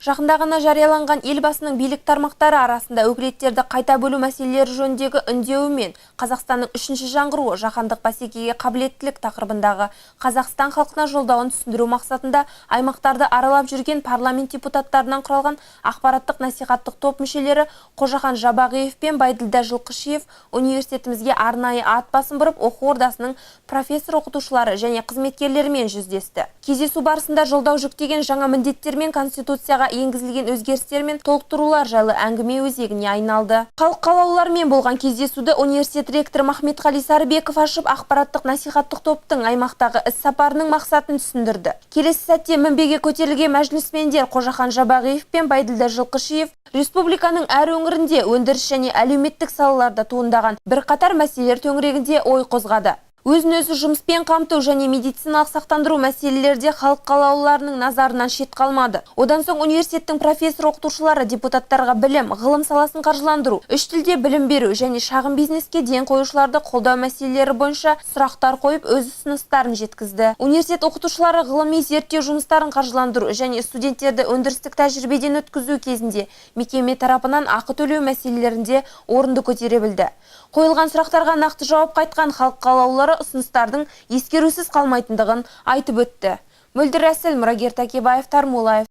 Жақында ғана жарияланған елбасының билік тармақтары арасында өкілеттерді қайта бөлу мәселелері жөніндегі үндеуі мен Қазақстанның үшінші жаңғыруы жаһандық бәсекеге қабілеттілік тақырыбындағы Қазақстан халқына жолдауын түсіндіру мақсатында аймақтарды аралап жүрген парламент депутаттарынан құралған ақпараттық-насихаттық топ мүшелері Қожахан Жабағиев пен Байділда Жылқышиев университетімізге арнайы ат басын бұрып оқу ордасының профессор-оқытушылары және қызметкерлерімен жүздесті. Кездесу барысында жолдау жүктеген жаңа міндеттер мен Конституцияға енгізілген өзгерістер мен толықтырулар жайлы әңгіме өзегіне айналды. Халық қалаулыларымен болған кездесуді университет ректоры Махметқали Сарыбеков ашып, ақпараттық-насихаттық топтың аймақтағы іс-сапарының мақсатын түсіндірді. Келесі сәтте мінбеге көтерілген мәжілісмендер Қожахан Жабағиев пен Байділда Жылқышиев республиканың әр өңірінде өндіріс және әлеуметтік салаларда туындаған бірқатар мәселелер төңірегінде ой қозғады. Өзін-өзі жұмыспен қамту және медициналық сақтандыру мәселелерде халық қалаулыларының назарынан шет қалмады. Одан соң университеттің профессор-оқытушылары депутаттарға білім, ғылым саласын қаржыландыру, үш тілде білім беру және шағын бизнеске ден қоюшыларды қолдау мәселелері бойынша сұрақтар қойып, өз ұсыныстарын жеткізді. Университет оқытушылары ғылыми зерттеу жұмыстарын қаржыландыру және студенттерді өндірістік тәжірибеден өткізу кезінде мекеме тарапынан ақы төлеу мәселелерінде орынды көтере білді. Қойылған сұрақтарға нақты жауап қайтқан халық қалаулылары ұсыныстардың ескерусіз қалмайтындығын айтып өтті. Мөлдір Рәсіл, Мұрагер Тәкебаев, Тармулаев.